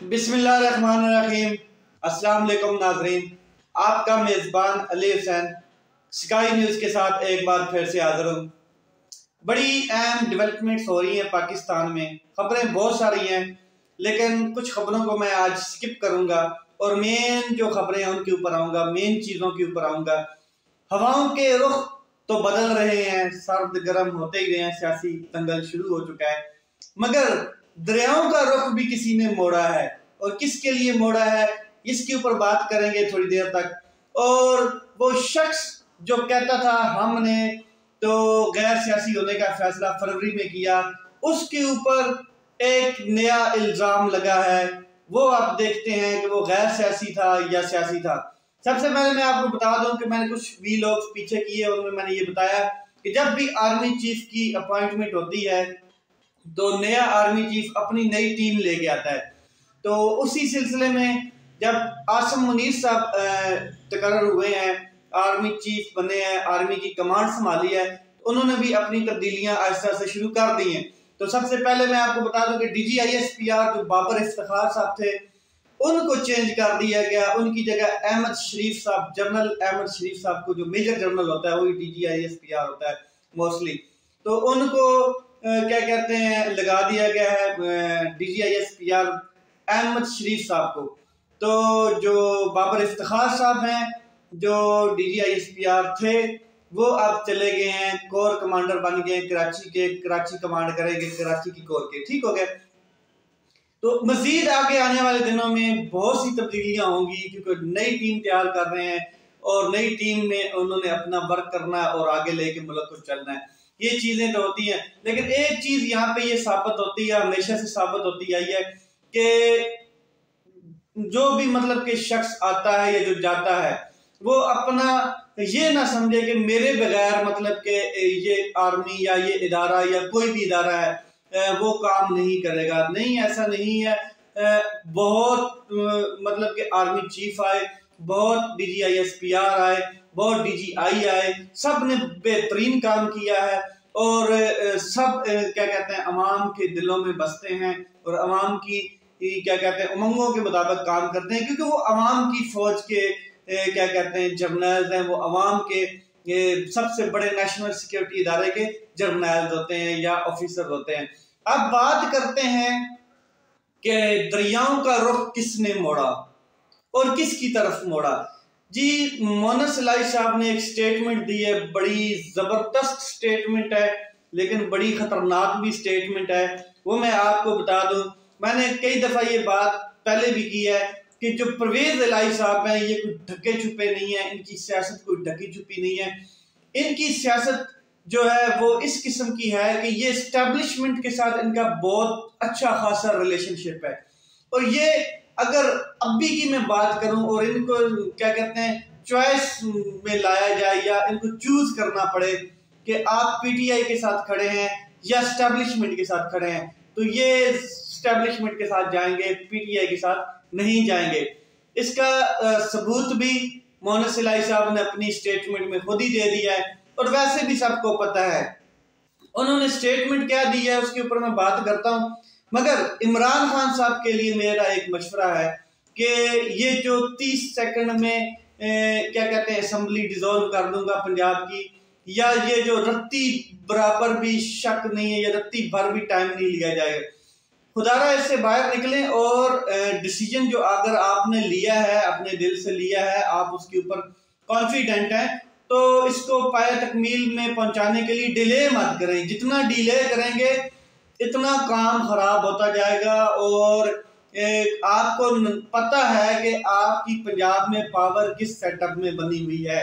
बिस्मिल्लाहिर्रहमानिर्रहीम। अस्सलाम वालेकुम नाज़रीन, आपका मेज़बान अली हुसैन स्काई न्यूज़ के साथ एक बार फिर से हाज़िर हूँ। बड़ी अहम डेवलपमेंट्स हो रही हैं पाकिस्तान में। खबरें बहुत सारी हैं, लेकिन कुछ खबरों को मैं आज स्किप करूँगा और मेन जो खबरें हैं उनके ऊपर आऊँगा, मेन चीज़ों के ऊपर आऊँगा। हवाओं के रुख तो बदल रहे हैं, सर्द गर्म होते ही रहे हैं, सियासी दंगल शुरू हो चुका है, मगर दरियाओं का रुख भी किसी ने मोड़ा है और किसके लिए मोड़ा है इसके ऊपर बात करेंगे थोड़ी देर तक। और वो शख्स जो कहता था हमने तो गैर सियासी होने का फैसला फरवरी में किया, उसके ऊपर एक नया इल्जाम लगा है। वो आप देखते हैं कि वो गैर सियासी था या सियासी था। सबसे पहले मैं आपको बता दूं कि मैंने कुछ वीलॉग्स पीछे किए, उनमें मैंने ये बताया कि जब भी आर्मी चीफ की अपॉइंटमेंट होती है तो नया आर्मी चीफ अपनी नई टीम लेके आता है। तो उसी सिलसिले में जब आसिम मुनीर साहब तकर्रर हुए हैं, आर्मी चीफ बने हैं, आर्मी की कमांड संभाली है, तो उन्होंने भी अपनी तब्दीलियां आहिस्ता आहिस्ता शुरू कर दी हैं। तो सबसे पहले मैं आपको बता दूं कि DGISPR जो बाबर इफ्तिखार साहब थे उनको चेंज कर दिया गया। उनकी जगह अहमद शरीफ साहब, जनरल अहमद शरीफ साहब को, जो मेजर जनरल होता है वही DGISPR होता है मोस्टली, तो उनको क्या कहते हैं लगा दिया गया है DGISPR अहमद शरीफ साहब को। तो जो बाबर इफ्तिखार साहब हैं, जो DGISPR थे, वो अब चले गए हैं, कोर कमांडर बन गए कराची के, कराची कमांड करेंगे कराची की कोर के, ठीक हो गए। तो मजीद आगे आने वाले दिनों में बहुत सी तब्दीलियां होंगी क्योंकि नई टीम तैयार कर रहे हैं और नई टीम में उन्होंने अपना वर्क करना है और आगे लेके मुल्क को चलना है। ये चीजें तो होती हैं, लेकिन एक चीज यहाँ पे ये साबित होती है, हमेशा से साबित होती आई है कि जो भी मतलब कि शख्स आता है या जो जाता है वो अपना ये ना समझे कि मेरे बगैर मतलब कि ये आर्मी या ये इदारा या कोई भी इदारा है वो काम नहीं करेगा। नहीं, ऐसा नहीं है। बहुत मतलब कि आर्मी चीफ आए, बहुत DGISPR आए, बहुत DGI आए, सब ने बेहतरीन काम किया है और सब क्या कहते हैं अवाम के दिलों में बसते हैं और अवाम की क्या कहते हैं उमंगों के मुताबिक काम करते हैं, क्योंकि वो अवाम की फौज के क्या कहते हैं जर्नल्स हैं, वो अवाम के सबसे बड़े नेशनल सिक्योरिटी इदारे के जर्नल्स होते हैं या ऑफिसर होते हैं। अब बात करते हैं कि दरियाओं का रुख किसने मोड़ा और किसकी तरफ मोड़ा। जी, मोनस इलाही साहब ने एक स्टेटमेंट दी है, बड़ी जबरदस्त स्टेटमेंट है लेकिन बड़ी खतरनाक भी स्टेटमेंट है। वो मैं आपको बता दूं, मैंने कई दफा ये बात पहले भी की है कि जो परवेज इलाही साहब हैं ये कोई ढके छुपे नहीं है, इनकी सियासत कोई ढकी छुपी नहीं है। इनकी सियासत जो है वो इस किस्म की है कि ये एस्टेब्लिशमेंट के साथ इनका बहुत अच्छा खासा रिलेशनशिप है। और ये अगर अभी की मैं बात करूं और इनको क्या कहते हैं चॉइस में लाया जाए या इनको चूज करना पड़े कि आप PTI के साथ खड़े हैं या एस्टेब्लिशमेंट के साथ खड़े हैं, तो ये एस्टेब्लिशमेंट के साथ जाएंगे, PTI के साथ नहीं जाएंगे। इसका सबूत भी मोनस इलाही साहब ने अपनी स्टेटमेंट में खुद ही दे दिया है और वैसे भी सबको पता है उन्होंने स्टेटमेंट क्या दी है, उसके ऊपर मैं बात करता हूं। मगर इमरान खान साहब के लिए मेरा एक मशवरा है कि ये जो 30 सेकंड में क्या कहते हैं असेंबली डिसॉल्व कर दूंगा पंजाब की, या ये जो रत्ती बराबर भी शक नहीं है या रत्ती भर भी टाइम नहीं लिया जाएगा, खुदारा इससे बाहर निकलें और डिसीजन जो अगर आपने लिया है, अपने दिल से लिया है, आप उसके ऊपर कॉन्फिडेंट हैं, तो इसको पाए तकमील में पहुंचाने के लिए डिले मत करें। जितना डिले करेंगे इतना काम खराब होता जाएगा। और आपको पता है कि आपकी पंजाब में पावर किस सेटअप में बनी हुई है।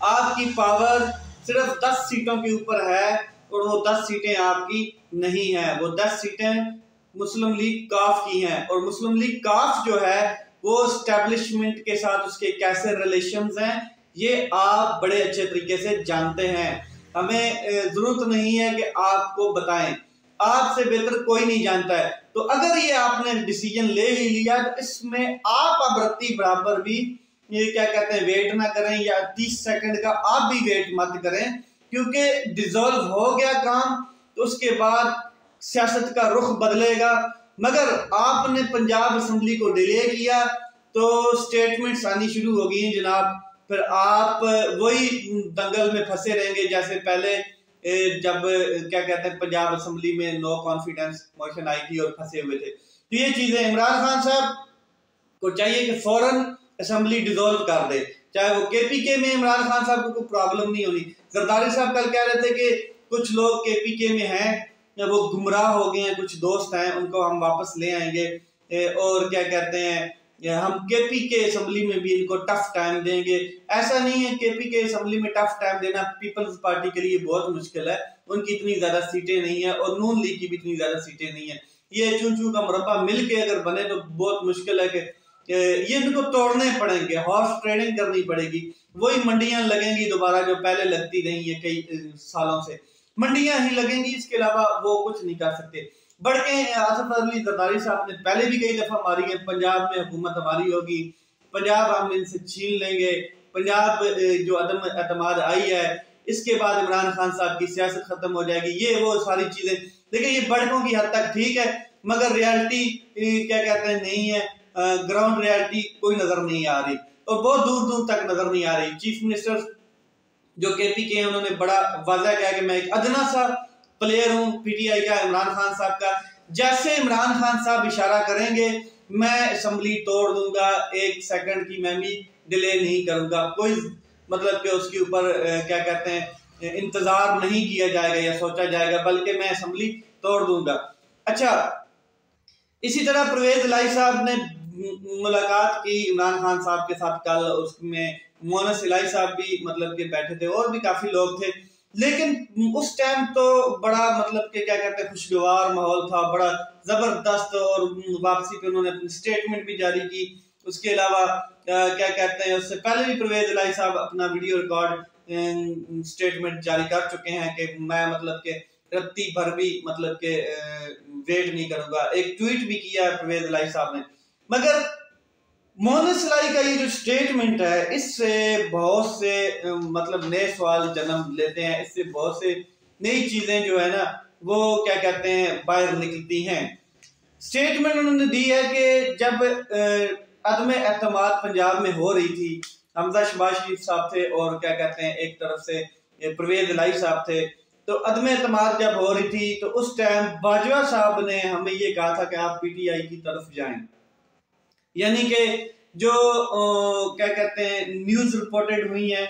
आपकी पावर सिर्फ 10 सीटों के ऊपर है और वो 10 सीटें आपकी नहीं है, वो 10 सीटें मुस्लिम लीग काफ की हैं। और मुस्लिम लीग काफ जो है वो एस्टेब्लिशमेंट के साथ उसके कैसे रिलेशंस हैं ये आप बड़े अच्छे तरीके से जानते हैं। हमें जरूरत नहीं है कि आपको बताएं, आपसे बेहतर कोई नहीं जानता है। तो अगर ये आपने डिसीजन ले ही लिया तो इसमें आप अब रत्ती बराबर भी ये क्या कहते हैं वेट ना करें, या 30 सेकंड का आप भी वेट मत करें, क्योंकि डिसॉल्व हो गया काम तो उसके बाद सियासत का रुख बदलेगा मगर आपने पंजाब असम्बली को डिले किया तो स्टेटमेंट्स आनी शुरू हो गई जनाब। फिर आप वही दंगल में फंसे रहेंगे जैसे पहले जब क्या कहते हैं पंजाब असम्बली में नो कॉन्फिडेंस मोशन आई थी और फंसे हुए थे। तो ये चीजें इमरान खान साहब को चाहिए कि फौरन असम्बली डिसॉल्व कर दे, चाहे वो केपीके में इमरान खान साहब को कोई प्रॉब्लम नहीं होनी। जरदारी साहब कल कह रहे थे कि कुछ लोग केपीके में हैं वो गुमराह हो गए हैं, कुछ दोस्त हैं उनको हम वापस ले आएंगे और क्या कहते हैं हम केपीके असम्बली में भी इनको टफ टाइम देंगे। ऐसा नहीं है, केपीके असम्बली में टफ टाइम देना पीपल्स पार्टी के लिए बहुत मुश्किल है, उनकी इतनी ज्यादा सीटें नहीं है और नून लीग की भी इतनी ज्यादा सीटें नहीं है। ये चूं चूं का मुरब्बा मिल के अगर बने तो बहुत मुश्किल है कि ये इनको तोड़ने पड़ेंगे, हॉर्स ट्रेडिंग करनी पड़ेगी, वही मंडियां लगेंगी दोबारा जो पहले लगती रही है कई सालों से, मंडियां ही लगेंगी, इसके अलावा वो कुछ नहीं कर सकते। बढ़ के आसिफ अली जरदारी साहब ने पहले भी कई दफा मारी है, पंजाब में हुकूमत हमारी होगी, पंजाब हम इनसे छीन लेंगे, पंजाब जो अदम एतमाद आई है इसके बाद इमरान खान साहब की सियासत खत्म हो जाएगी, ये वो सारी चीजें। देखिए ये बढ़कों की हद तक ठीक है मगर रियलिटी क्या कहते हैं नहीं है, ग्राउंड रियलिटी कोई नजर नहीं आ रही और बहुत दूर दूर तक नजर नहीं आ रही। चीफ मिनिस्टर जो केपीके हैं उन्होंने बड़ा वाज़ह किया कि मैं एक अदना सा प्लेयर हूं पीटीआई का, इमरान खान साहब का, जैसे इमरान खान साहब इशारा करेंगे मैं असम्बली तोड़ दूंगा, एक सेकंड की मैं भी डिले नहीं करूंगा, कोई मतलब कि उसके ऊपर क्या कहते हैं इंतजार नहीं किया जाएगा या सोचा जाएगा, बल्कि मैं असम्बली तोड़ दूंगा। अच्छा, इसी तरह परवेज इलाही साहब ने मुलाकात की इमरान खान साहब के साथ कल, उसमें मोनस इलाही साहब भी मतलब के बैठे थे और भी काफी लोग थे, लेकिन उस टाइम तो बड़ा मतलब के क्या कहते हैं खुशगवार माहौल था, बड़ा जबरदस्त, और वापसी पे उन्होंने अपनी स्टेटमेंट भी जारी की। उसके अलावा क्या कहते हैं उससे पहले भी परवेज इलाही साहब अपना वीडियो रिकॉर्ड स्टेटमेंट जारी कर चुके हैं कि मैं मतलब के रत्ती भर भी मतलब के वेट नहीं करूंगा, एक ट्वीट भी किया है परवेज इलाही साहब ने। मगर मोहम्मद इलाही का ये जो स्टेटमेंट है इससे बहुत से मतलब नए सवाल जन्म लेते हैं, इससे बहुत से नई चीजें जो है ना वो क्या कहते हैं बाहर निकलती हैं। स्टेटमेंट उन्होंने दी है कि जब अदम एतमाद पंजाब में हो रही थी, हमजा शहबाज शरीफ साहब थे और क्या कहते हैं एक तरफ से परवेज इलाही साहब थे, तो अदम एतमाद जब हो रही थी तो उस टाइम बाजवा साहब ने हमें ये कहा था कि आप पीटीआई की तरफ जाएं, यानी कि जो क्या कहते हैं न्यूज रिपोर्टेड हुई है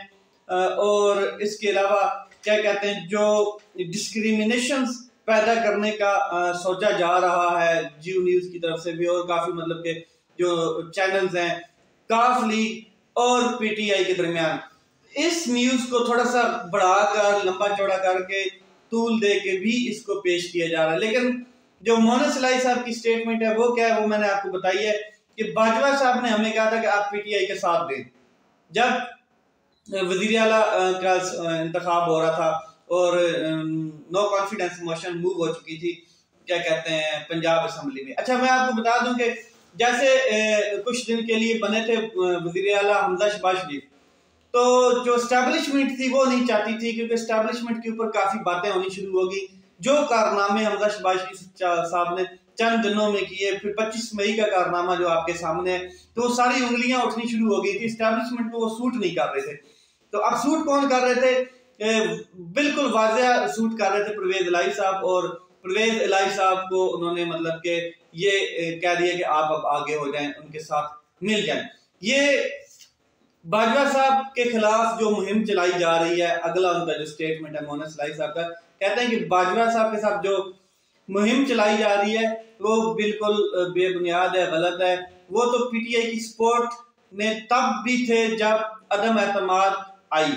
और इसके अलावा क्या कहते हैं जो डिस्क्रिमिनेशन पैदा करने का सोचा जा रहा है जियो न्यूज की तरफ से भी और काफी मतलब के जो चैनल्स हैं काफ लीग और पीटीआई के दरमियान, इस न्यूज को थोड़ा सा बढ़ाकर लंबा चौड़ा करके तूल दे के भी इसको पेश किया जा रहा है। लेकिन जो मोहम्मद इलाही साहब की स्टेटमेंट है वो क्या है वो मैंने आपको बताई है कि बाजवा साहब ने हमें कहा था कि आप पीटीआई के साथ दें। जब वजीर आला का इंतखाब हो रहा था और नो कॉन्फिडेंस मोशन मूव हो चुकी थी क्या कहते हैं पंजाब असम्बली में। अच्छा, मैं आपको बता दूं कि जैसे कुछ दिन के लिए बने थे वजीर आला हमजा शहबाज शरीफ, तो जो स्टैब्लिशमेंट थी वो नहीं चाहती थी क्योंकि स्टैब्लिशमेंट के ऊपर काफी बातें होनी शुरू हो गई। जो कारनामे हमजा शहबाज शरीफ साहब ने चंद दिनों में किए, फिर 25 मई का कारनामा जो आपके सामने है, तो वो सारी उंगलियां उठनी शुरू हो गई थी, स्टैब्लिशमेंट को वो सूट नहीं कर रहे थे। तो अब सूट कौन कर रहे थे? बिल्कुल वाज़ेह सूट कर रहे थे परवेज इलाही साहब, और परवेज इलाही साहब को उन्होंने मतलब के ये कह दिया कि आप अब आगे हो जाएं, उनके साथ मिल जाएं। ये बाजवा साहब के खिलाफ जो मुहिम चलाई जा रही है, अगला उनका जो स्टेटमेंट है मोहम्मद इलाही साहब का, कहते हैं कि बाजवा साहब के साथ जो मुहिम चलाई जा रही है वो बिल्कुल बेबुनियाद है, गलत है। वो तो पीटीआई की सपोर्ट में तब भी थे जब अदम एतमाद आई।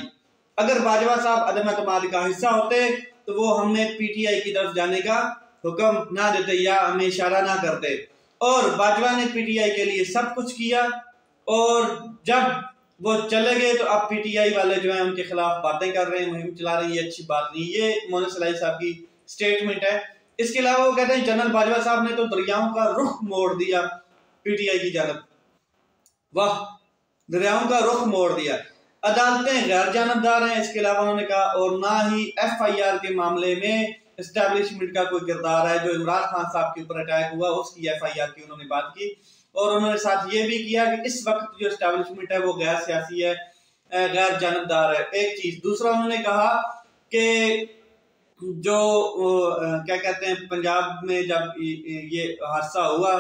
अगर बाजवा साहब अदम एतमाद का हिस्सा होते तो वो हमने पीटीआई की तरफ जाने का हुक्म ना देते या हमें इशारा ना करते, और बाजवा ने पीटीआई के लिए सब कुछ किया, और जब वो चले गए तो अब पीटीआई वाले जो है उनके खिलाफ बातें कर रहे हैं, मुहिम चला रही है, अच्छी बात नहीं। ये मोहम्मद इलाही साहब की स्टेटमेंट है। इसके अलावा वो कहते हैं जनरल बाजवा साहब ने तो दरियाओं का रुख मोड़ दिया पीटीआई की जानब। वाह, दरियाओं का रुख मोड़ दिया। अदालतें गैर जानबदार हैं, इसके अलावा उन्होंने कहा, और ना ही एफआईआर के मामले में एस्टेब्लिशमेंट का कोई किरदार है। जो इमरान खान साहब के ऊपर अटैक हुआ उसकी FIR की उन्होंने बात की, और उन्होंने साथ ये भी किया कि इस वक्त जो एस्टेब्लिशमेंट है वो गैर सियासी है, गैर जानबदार है। एक चीज। दूसरा, उन्होंने कहा कि जो क्या कहते हैं, पंजाब में जब ये हादसा हुआ,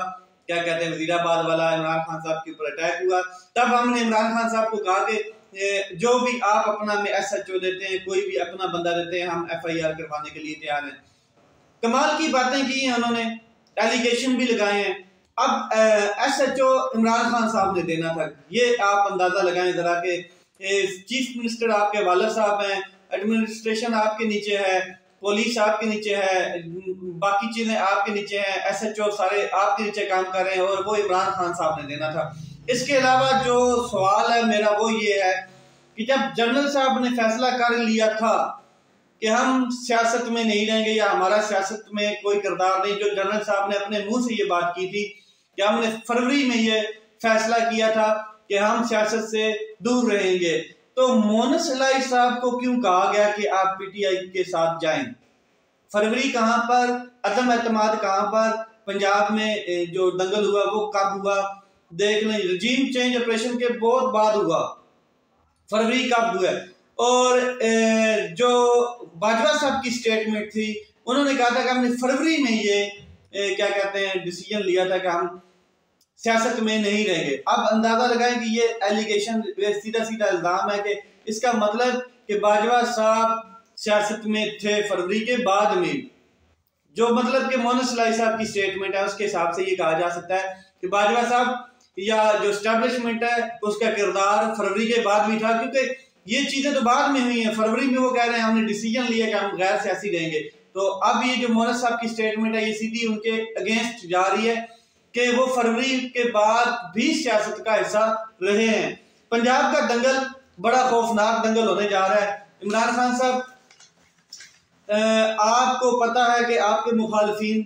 क्या कहते हैं, वजीराबाद वाला, इमरान खान साहब के ऊपर अटैक हुआ, तब हमने इमरान खान साहब को कहा कि जो भी आप अपना में SHO देते हैं, कोई भी अपना बंदा देते हैं, हम FIR करवाने के लिए तैयार हैं। कमाल की बातें की हैं उन्होंने, एलिगेशन भी लगाए हैं। अब SHO इमरान खान साहब ने देना था, ये आप अंदाजा लगाएं जरा कि चीफ मिनिस्टर आपके वालिद साहब हैं, एडमिनिस्ट्रेशन आपके नीचे है, पुलिस आपके नीचे है, बाकी चीजें आपके नीचे हैं, SHO सारे आपके नीचे काम कर रहे हैं, और वो इमरान खान साहब ने देना था। इसके अलावा जो सवाल है मेरा वो ये है कि जब जनरल साहब ने फैसला कर लिया था कि हम सियासत में नहीं रहेंगे या हमारा सियासत में कोई किरदार नहीं, जो जनरल साहब ने अपने मुंह से ये बात की थी कि हमने फरवरी में ये फैसला किया था कि हम सियासत से दूर रहेंगे, तो मोनस इलाही साहब को क्यों कहा गया कि आप PTI के साथ जाएं? फरवरी कहां पर, अदम एतमाद कहां पर, पंजाब में जो दंगल हुआ वो कब हुआ? देख लें, रजीम चेंज ऑपरेशन के बहुत बाद हुआ, फरवरी कब हुआ? और जो बाजवा साहब की स्टेटमेंट थी, उन्होंने कहा था कि हमने फरवरी में ये क्या कहते हैं डिसीजन लिया था कि हम सियासत में नहीं रहेंगे। अब अंदाजा लगाएं कि ये एलिगेशन सीधा सीधा इल्जाम है कि इसका मतलब कि बाजवा साहब सियासत में थे फरवरी के बाद में, जो मतलब कि मोनस इलाही साहब की स्टेटमेंट है उसके हिसाब से ये कहा जा सकता है कि बाजवा साहब या जो एस्टेब्लिशमेंट है उसका किरदार फरवरी के बाद भी था, क्योंकि ये चीजें तो बाद में हुई हैं। फरवरी में वो कह रहे हैं हमने डिसीजन लिया कि हम गैर सियासी रहेंगे, तो अब ये जो मोनस साहब की स्टेटमेंट है ये सीधी उनके अगेंस्ट जा रही है कि वो फरवरी के बाद भी सियासत का हिस्सा रहे हैं। पंजाब का दंगल बड़ा खौफनाक दंगल होने जा रहा है। इमरान खान साहब, आपको पता है कि आपके मुखालिफिन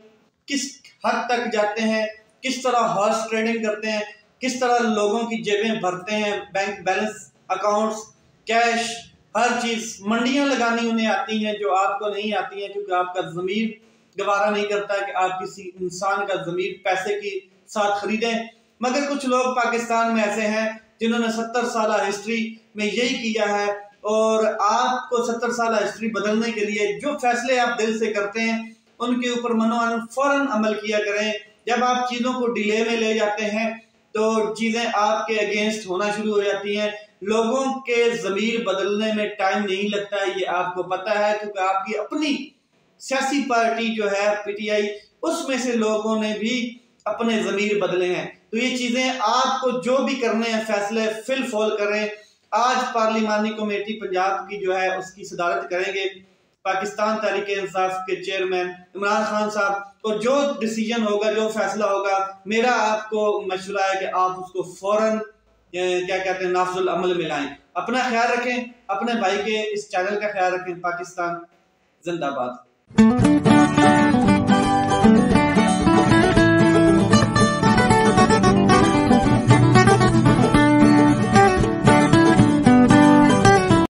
किस हद तक जाते हैं, किस तरह हॉर्स ट्रेडिंग करते हैं, किस तरह लोगों की जेबें भरते हैं, बैंक बैलेंस, अकाउंट्स, कैश, हर चीज, मंडियां लगानी उन्हें आती हैं जो आपको नहीं आती हैं, क्योंकि आपका ज़मीर गवारा नहीं करता कि आप किसी इंसान का ज़मीर पैसे के साथ खरीदें। मगर कुछ लोग पाकिस्तान में ऐसे हैं जिन्होंने 70 साल हिस्ट्री में यही किया है, और आपको 70 साल हिस्ट्री बदलने के लिए जो फैसले आप दिल से करते हैं उनके ऊपर मनोअन फौरन अमल किया करें। जब आप चीज़ों को डिले में ले जाते हैं तो चीज़ें आपके अगेंस्ट होना शुरू हो जाती हैं। लोगों के ज़मीर बदलने में टाइम नहीं लगता है, ये आपको पता है, क्योंकि आपकी अपनी सियासी पार्टी जो है PTI, उसमें से लोगों ने भी अपने ज़मीर बदले हैं। तो ये चीज़ें आपको जो भी करने हैं फैसले फिल फॉल करें। आज पार्लिमानी कमेटी पंजाब की जो है उसकी सदारत करेंगे पाकिस्तान तहरीक इंसाफ के चेयरमैन इमरान खान साहब, तो जो डिसीजन होगा, जो फैसला होगा, मेरा आपको मशवरा है कि आप उसको फौरन क्या कहते हैं नाफजुल अमल में लाएं। अपना ख्याल रखें, अपने भाई के इस चैनल का ख्याल रखें। पाकिस्तान जिंदाबाद।